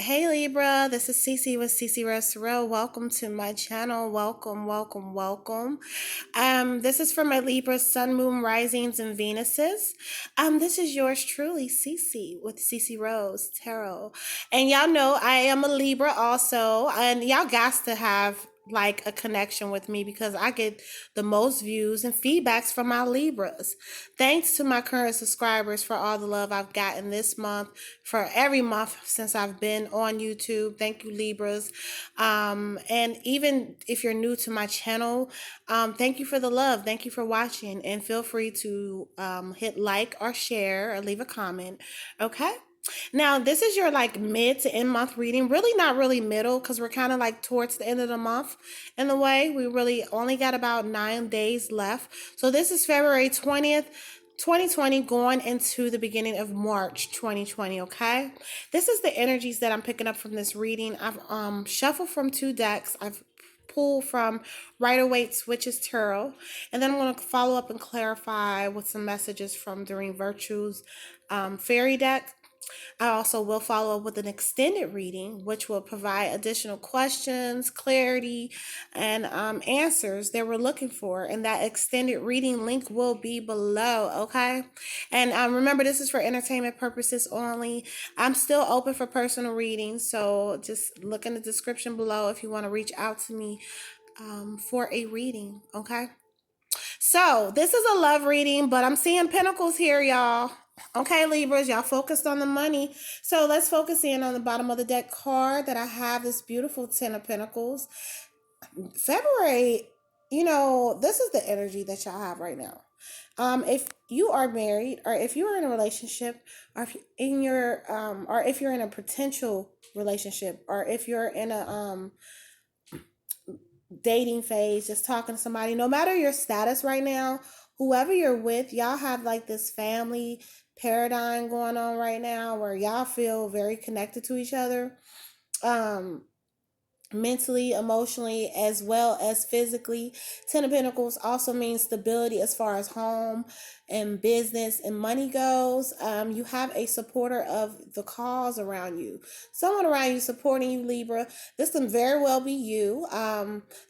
Hey Libra, this is Cece with IAMCECEROSE. Welcome to my channel. Welcome. This is for my Libra Sun, Moon, Risings, and Venuses. This is yours truly, Cece with Cece Rose Tarot. And y'all know I am a Libra also, and y'all got to have like a connection with me because I get the most views and feedbacks from my Libras. Thanks to my current subscribers for all the love I've gotten this month, for every month since I've been on YouTube. Thank you, Libras. And even if you're new to my channel, thank you for the love. Thank you for watching. And feel free to hit like or share or leave a comment. Okay? Now, this is your like mid to end month reading. Really not really middle because we're kind of like towards the end of the month in the way. We really only got about 9 days left. So this is February 20th. 2020 going into the beginning of March 2020, okay? This is the energies that I'm picking up from this reading. I've shuffled from 2 decks. I've pulled from Rider-Waite Witch's Tarot, and then I'm going to follow up and clarify with some messages from Doreen Virtue's Fairy deck. I also will follow up with an extended reading, which will provide additional questions, clarity, and answers that we're looking for. And that extended reading link will be below, okay? And remember, this is for entertainment purposes only. I'm still open for personal readings, so just look in the description below if you want to reach out to me for a reading, okay? So this is a love reading, but I'm seeing pentacles here, y'all. Okay, Libras, y'all focused on the money. So let's focus in on the bottom of the deck card that I have, this beautiful Ten of Pentacles. February, this is the energy that y'all have right now. If you are married, or if you are in a relationship, or if you're in a potential relationship, or if you're in a dating phase, just talking to somebody, no matter your status right now, whoever you're with, y'all have like this family paradigm going on right now where y'all feel very connected to each other. Mentally, emotionally, as well as physically. Ten of Pentacles also means stability as far as home and business and money goes. You have a supporter of the cause around you. Someone around you supporting you, Libra. This can very well be you.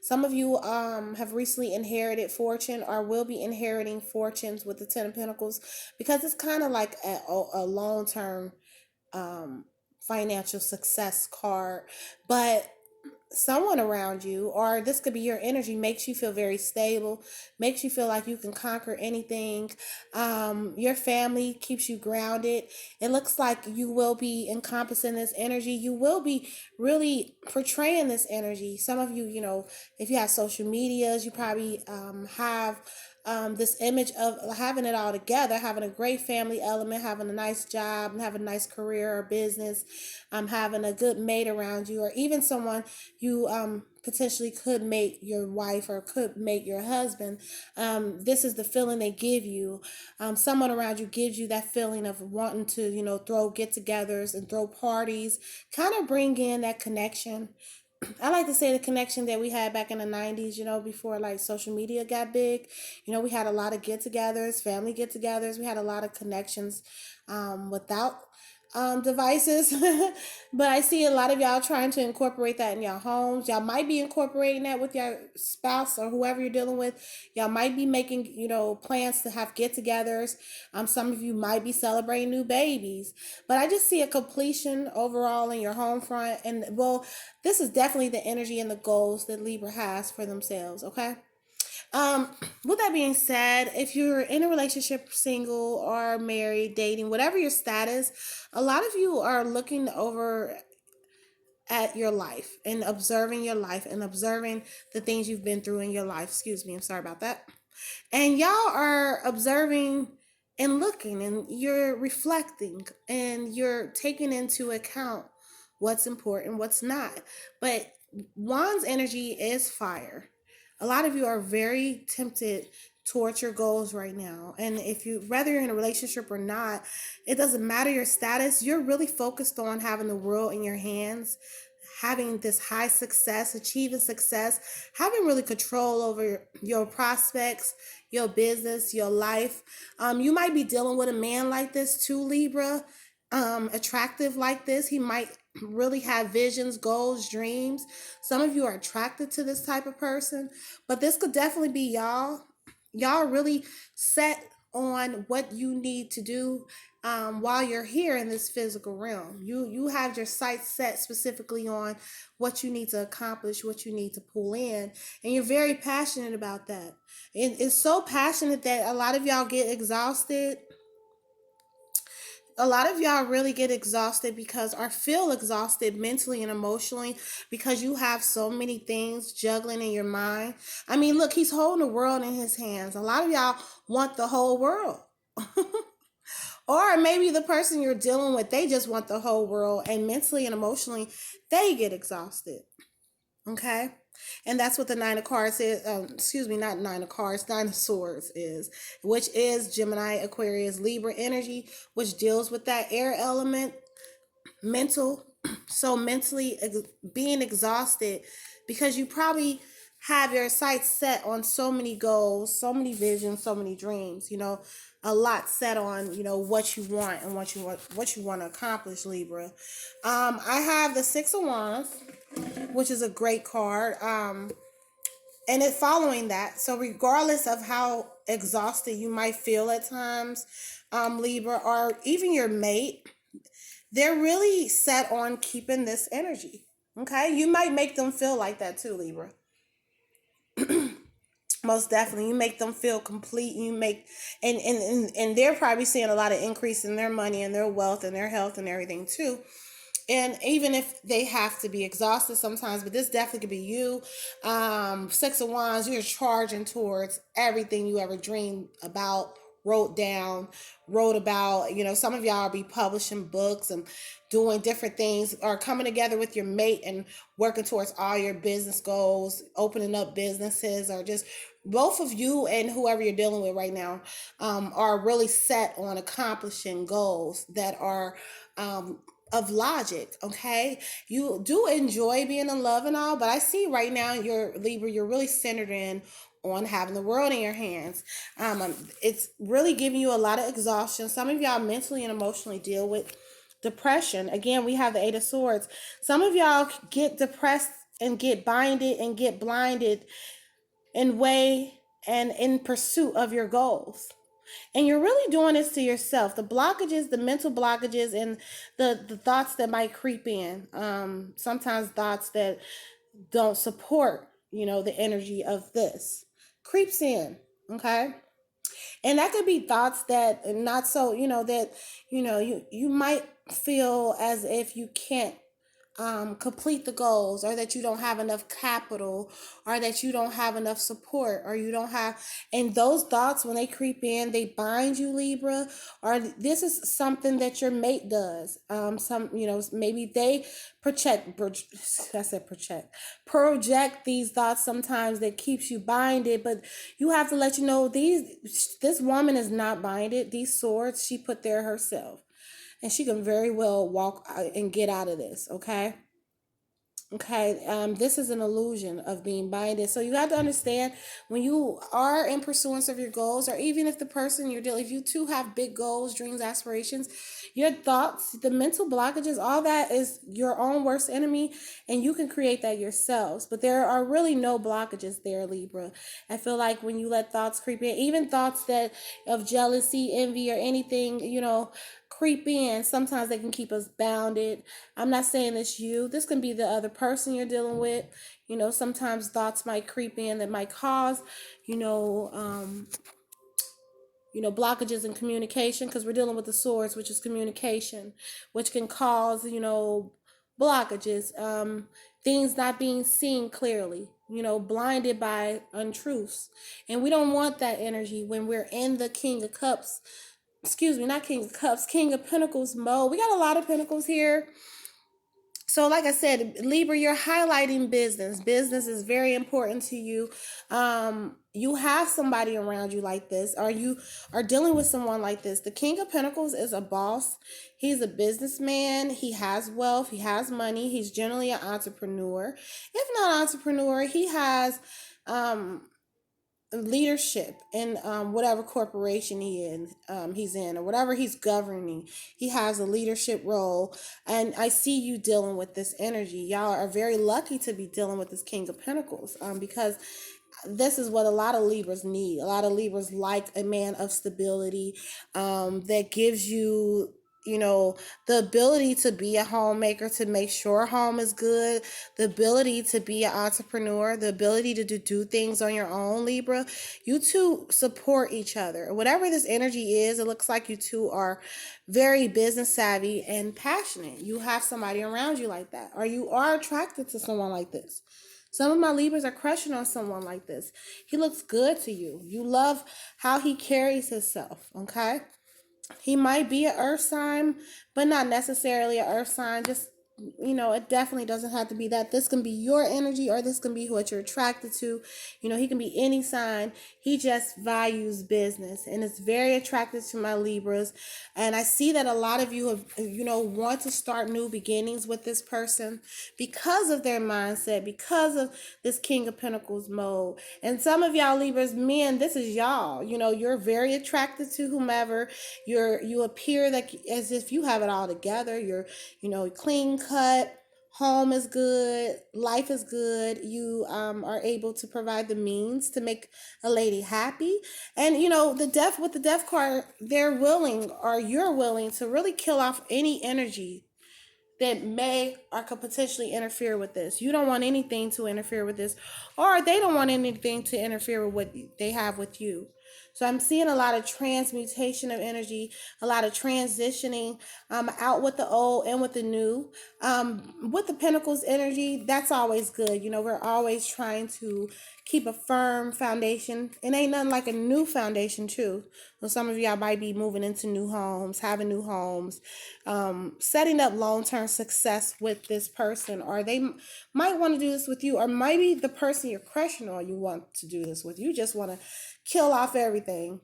Some of you have recently inherited fortune or will be inheriting fortunes with the Ten of Pentacles, because it's kind of like a long-term financial success card. But someone around you, or this could be your energy, makes you feel very stable, makes you feel like you can conquer anything. Your family keeps you grounded. It looks like you will be encompassing this energy. You will be really portraying this energy. Some of you, if you have social medias, you probably have this image of having it all together, having a great family element, having a nice job, and having a nice career or business, having a good mate around you, or even someone you potentially could make your wife or could make your husband. This is the feeling they give you. Someone around you gives you that feeling of wanting to, throw get-togethers and throw parties, kind of bring in that connection. I like to say the connection that we had back in the 90s, before like social media got big. We had a lot of get-togethers, family get-togethers. We had a lot of connections without devices. But I see a lot of y'all trying to incorporate that in your homes. Y'all might be incorporating that with your spouse or whoever you're dealing with. Y'all might be making, plans to have get-togethers. Some of you might be celebrating new babies. But I just see a completion overall in your home front. And well, this is definitely the energy and the goals that Libra has for themselves, okay? With that being said, if you're in a relationship, single or married, dating, whatever your status, a lot of you are looking over at your life and observing your life and observing the things you've been through in your life. Excuse me, I'm sorry about that. And y'all are observing and looking, and you're reflecting, and you're taking into account what's important, what's not. But Wands energy is fire. A lot of you are very tempted towards your goals right now. And if you, whether you're in a relationship or not, it doesn't matter your status. You're really focused on having the world in your hands, having this high success, achieving success, having really control over your prospects, your business, your life. You might be dealing with a man like this too, Libra. attractive like this. He might really have visions, goals, dreams. Some of you are attracted to this type of person, but this could definitely be y'all. Y'all really set on what you need to do while you're here in this physical realm. You have your sights set specifically on what you need to accomplish, what you need to pull in, and you're very passionate about that. And it's so passionate that a lot of y'all get exhausted. A lot of y'all really get exhausted because or feel exhausted mentally and emotionally because you have so many things juggling in your mind. I mean, look, he's holding the world in his hands. A lot of y'all want the whole world. Or maybe the person you're dealing with, they just want the whole world, and mentally and emotionally they get exhausted. Okay. And that's what the nine of cards is. Excuse me, not nine of cards, nine of swords is, which is Gemini, Aquarius, Libra energy, which deals with that air element, mental. So mentally being exhausted because you probably have your sights set on so many goals, so many visions, so many dreams, a lot set on, what you want and what you want to accomplish, Libra. I have the Six of Wands, which is a great card. And it following that. So regardless of how exhausted you might feel at times, Libra, or even your mate, they're really set on keeping this energy. Okay, you might make them feel like that too, Libra. Most definitely, you make them feel complete. You make, and they're probably seeing a lot of increase in their money and their wealth and their health and everything too. And even if they have to be exhausted sometimes, but this definitely could be you. Six of Wands, you're charging towards everything you ever dreamed about, wrote down, wrote about. Some of y'all will be publishing books and doing different things, or coming together with your mate and working towards all your business goals, opening up businesses, or just both of you and whoever you're dealing with right now are really set on accomplishing goals that are of logic. Okay, you do enjoy being in love and all, but I see right now you're Libra, you're really centered in on having the world in your hands. It's really giving you a lot of exhaustion. Some of y'all mentally and emotionally deal with depression. Again, we have the Eight of Swords. Some of y'all get depressed and get binded and get blinded in way and in pursuit of your goals. And you're really doing this to yourself. The blockages, the mental blockages, and the thoughts that might creep in. Sometimes thoughts that don't support, the energy of this creeps in. Okay. And that could be thoughts that not so, that, you might feel as if you can't complete the goals, or that you don't have enough capital, or that you don't have enough support, or you don't have, and those thoughts, when they creep in, they bind you, Libra. Or this is something that your mate does. Maybe they project these thoughts sometimes that keeps you binded, but you have to let this woman is not binded. These swords she put there herself, and she can very well walk out and get out of this. Okay. Okay, this is an illusion of being binded. So you have to understand, when you are in pursuance of your goals, or even if the person you're dealing, if you two have big goals, dreams, aspirations, your thoughts, the mental blockages, all that is your own worst enemy, and you can create that yourselves. But there are really no blockages there, Libra. I feel like when you let thoughts creep in, even thoughts that of jealousy, envy, or anything, creep in, sometimes they can keep us bounded. I'm not saying it's you. This can be the other person you're dealing with. Sometimes thoughts might creep in that might cause, you know, um, blockages in communication, because we're dealing with the swords, which is communication, which can cause, blockages, things not being seen clearly, blinded by untruths. And we don't want that energy when we're in the King of Cups, excuse me, not King of Cups, King of Pentacles mode. We got a lot of pentacles here. So like I said, Libra, you're highlighting business. Business is very important to you. You have somebody around you like this, or you are dealing with someone like this. The King of Pentacles is a boss. He's a businessman. He has wealth. He has money. He's generally an entrepreneur. If not entrepreneur, he has leadership in whatever corporation he's in, or whatever he's governing. He has a leadership role, and I see you dealing with this energy. Y'all are very lucky to be dealing with this King of Pentacles, because this is what a lot of Libras need. A lot of Libras like a man of stability, that gives you, you know, the ability to be a homemaker, to make sure home is good, the ability to be an entrepreneur, the ability to do things on your own, Libra. You two support each other. Whatever this energy is, it looks like you two are very business savvy and passionate. You have somebody around you like that, or you are attracted to someone like this. Some of my Libras are crushing on someone like this. He looks good to you. You love how he carries himself, okay? He might be an earth sign, but not necessarily an earth sign. Just, it definitely doesn't have to be that. This can be your energy, or this can be what you're attracted to. He can be any sign. He just values business, and it's very attractive to my Libras. And I see that a lot of you have, want to start new beginnings with this person because of their mindset, because of this King of Pentacles mode. And some of y'all Libras, men, this is y'all. You're very attracted to whomever. You appear like as if you have it all together. You're, clean cut. Home is good. Life is good. You are able to provide the means to make a lady happy. And the death, with the death card, they're willing, or you're willing, to really kill off any energy that may or could potentially interfere with this. You don't want anything to interfere with this, or they don't want anything to interfere with what they have with you. So I'm seeing a lot of transmutation of energy, a lot of transitioning out with the old and with the new. With the Pentacles energy, that's always good. We're always trying to keep a firm foundation. It ain't nothing like a new foundation too. So some of y'all might be moving into new homes, having new homes, setting up long-term success with this person, or they might want to do this with you, or maybe the person you're crushing on, you want to do this with. You just want to kill off everything.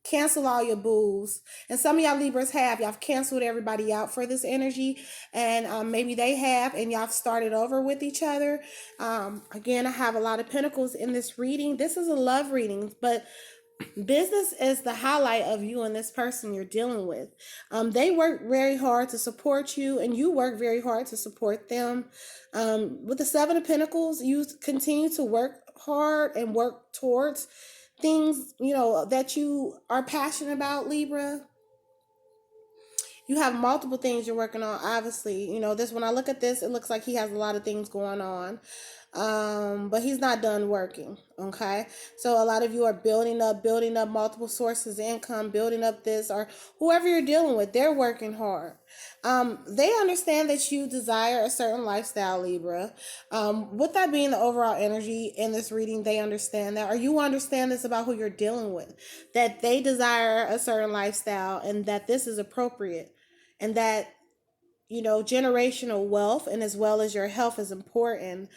Cancel all your booze. And some of y'all Libras y'all canceled everybody out for this energy. And maybe they have, and y'all have started over with each other. Again, I have a lot of Pentacles in this reading. This is a love reading, but business is the highlight of you and this person you're dealing with. They work very hard to support you, and you work very hard to support them. With the Seven of Pentacles, you continue to work hard and work towards things, that you are passionate about, Libra. You have multiple things you're working on, obviously. When I look at this, it looks like he has a lot of things going on. But he's not done working. Okay. So a lot of you are building up multiple sources of income, building up this, or whoever you're dealing with, they're working hard. They understand that you desire a certain lifestyle, Libra. With that being the overall energy in this reading, they understand that, or you understand this about who you're dealing with, that they desire a certain lifestyle, and that this is appropriate, and that generational wealth and as well as your health is important.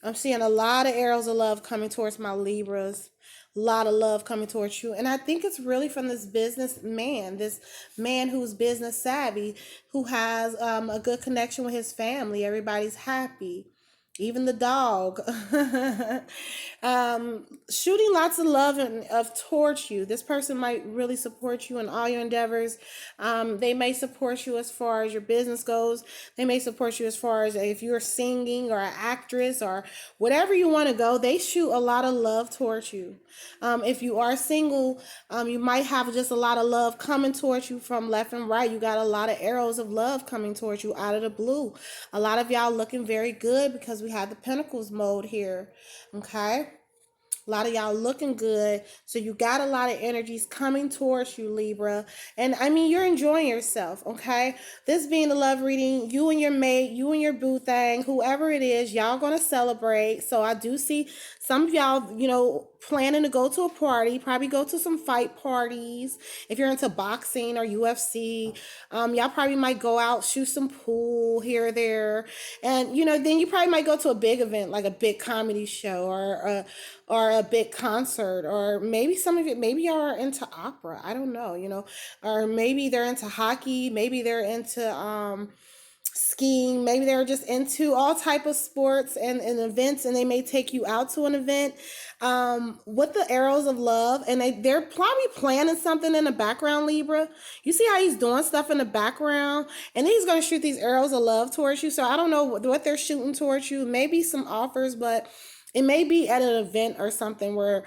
I'm seeing a lot of arrows of love coming towards my Libras. A lot of love coming towards you. And I think it's really from this this man who's business savvy, who has a good connection with his family. Everybody's happy. Even the dog. Shooting lots of love of towards you. This person might really support you in all your endeavors. They may support you as far as your business goes. They may support you as far as if you're singing or an actress or whatever you want to go. They shoot a lot of love towards you. If you are single, you might have just a lot of love coming towards you from left and right. You got a lot of arrows of love coming towards you out of the blue. A lot of y'all looking very good because we have the Pentacles mode here. Okay. A lot of y'all looking good. So you got a lot of energies coming towards you, Libra. And I mean, you're enjoying yourself, okay? This being the love reading, you and your mate, you and your boo thing, whoever it is, y'all gonna celebrate. So I do see some of y'all, planning to go to a party, probably go to some fight parties. If you're into boxing or UFC, y'all probably might go out, shoot some pool here or there. And, then you probably might go to a big event, like a big comedy show or a big concert, or maybe some of it, maybe y'all are into opera. I don't know, or maybe they're into hockey. Maybe they're into, skiing. Maybe they're just into all type of sports and events, and they may take you out to an event with the arrows of love, and they're probably planning something in the background, Libra. You see how he's doing stuff in the background, and then he's going to shoot these arrows of love towards you. So I don't know what they're shooting towards you. Maybe some offers, but it may be at an event or something where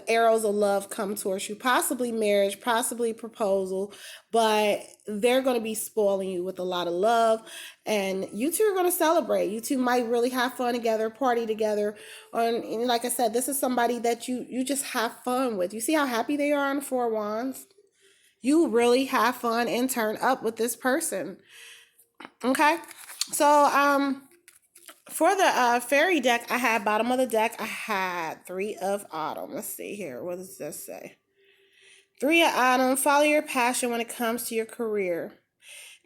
arrows of love come towards you, possibly marriage, possibly proposal, but they're going to be spoiling you with a lot of love, and you two are going to celebrate. You two might really have fun together, party together, and like I said, this is somebody that you just have fun with. You see how happy they are on the Four Wands? You really have fun and turn up with this person. Okay, so for the fairy deck, I had bottom of the deck, I had Three of Autumn. Let's see here. What does this say? Three of Autumn. Follow your passion when it comes to your career.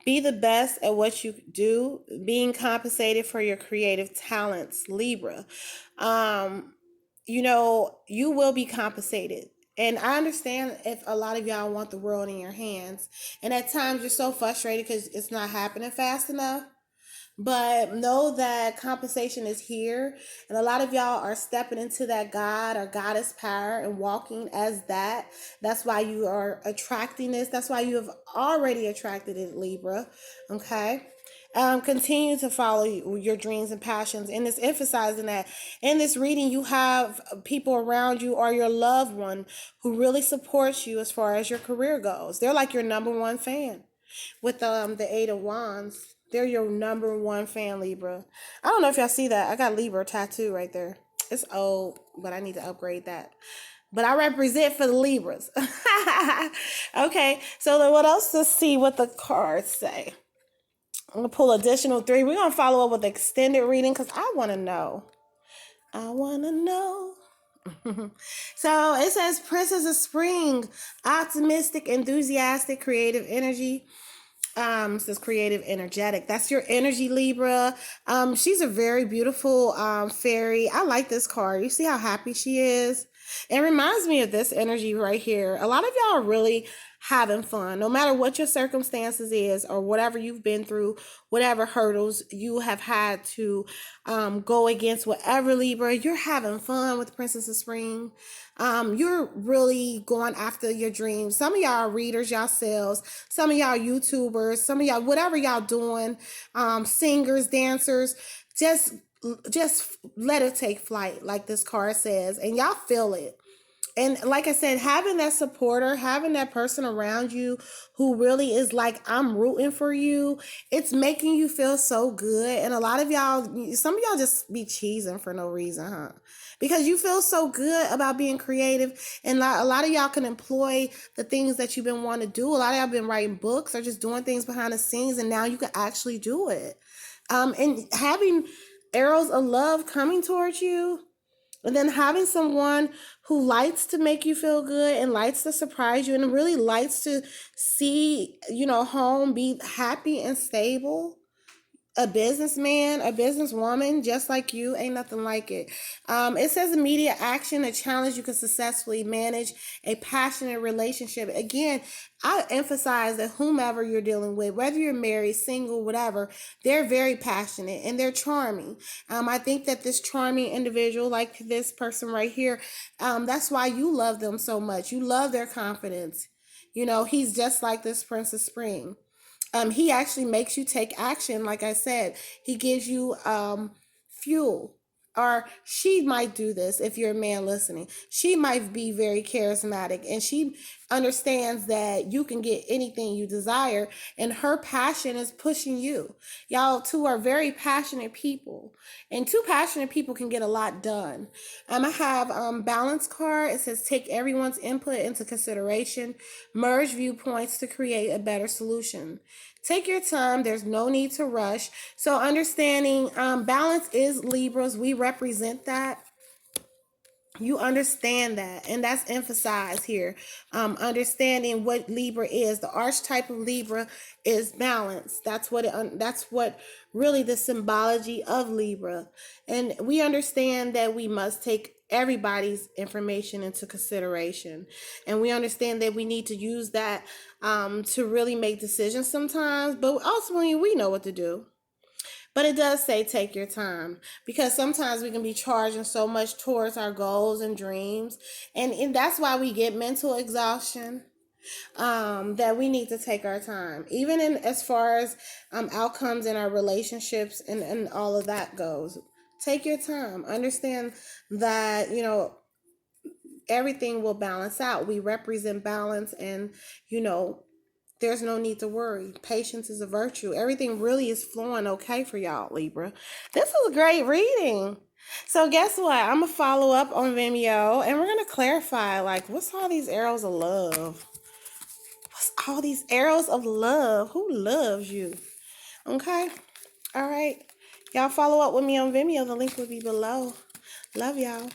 Be the best at what you do, being compensated for your creative talents, Libra. You will be compensated. And I understand if a lot of y'all want the world in your hands. And at times you're so frustrated because it's not happening fast enough. But know that compensation is here, and a lot of y'all are stepping into that God or goddess power and walking as that. That's why you are attracting this. That's why you have already attracted it, Libra. Okay. Continue to follow your dreams and passions, and it's emphasizing that in this reading you have people around you or your loved one who really supports you as far as your career goes. They're like your number one fan with the Eight of Wands. They're your number one fan, Libra. I don't know if y'all see that. I got Libra tattoo right there. It's old, but I need to upgrade that. But I represent for the Libras. Okay, so then what else? Let's see what the cards say. I'm going to pull additional 3. We're going to follow up with extended reading because I want to know. I want to know. So it says Princess of Spring, optimistic, enthusiastic, creative energy. Says creative, energetic. That's your energy, Libra. She's a very beautiful fairy. I like this card. You see how happy she is? It reminds me of this energy right here. A lot of y'all are really having fun, no matter what your circumstances is or whatever you've been through, whatever hurdles you have had to go against, whatever, Libra, you're having fun with Princess of Spring. You're really going after your dreams. Some of y'all are readers yourselves. Some of y'all YouTubers. Some of y'all, whatever y'all doing, singers, dancers, just let it take flight, like this card says, and y'all feel it. And like I said, having that supporter, having that person around you who really is like, I'm rooting for you, it's making you feel so good. And a lot of y'all, some of y'all just be cheesing for no reason, huh? Because you feel so good about being creative. And a lot of y'all can employ the things that you've been wanting to do. A lot of y'all been writing books or just doing things behind the scenes, and now you can actually do it. And having arrows of love coming towards you, and then having someone who likes to make you feel good and likes to surprise you and really likes to see, home be happy and stable. A businessman, a businesswoman, just like you, ain't nothing like it. It says immediate action, a challenge you can successfully manage, a passionate relationship. Again, I emphasize that whomever you're dealing with, whether you're married, single, whatever, they're very passionate and they're charming. I think that this charming individual, like this person right here, that's why you love them so much. You love their confidence. He's just like this Prince of Spring. He actually makes you take action. Like I said, he gives you fuel. Or she might do this if you're a man listening. She might be very charismatic and she understands that you can get anything you desire, and her passion is pushing you. Y'all two are very passionate people, and two passionate people can get a lot done. I have balance card. It says take everyone's input into consideration, merge viewpoints to create a better solution. Take your time. There's no need to rush. So understanding balance is Libras. We represent that. You understand that, and that's emphasized here. Understanding what Libra is. The archetype of Libra is balance. That's what really the symbology of Libra. And we understand that we must take everybody's information into consideration, and we understand that we need to use that to really make decisions sometimes, but ultimately we know what to do. But it does say take your time, because sometimes we can be charging so much towards our goals and dreams, and that's why we get mental exhaustion, that we need to take our time, even in as far as outcomes in our relationships and all of that goes. Take your time. Understand that, everything will balance out. We represent balance, and there's no need to worry. Patience is a virtue. Everything really is flowing okay for y'all, Libra. This was a great reading. So guess what? I'm gonna follow up on Vimeo, and we're gonna clarify, like, what's all these arrows of love? What's all these arrows of love? Who loves you? Okay. All right. Y'all follow up with me on Vimeo. The link will be below. Love y'all.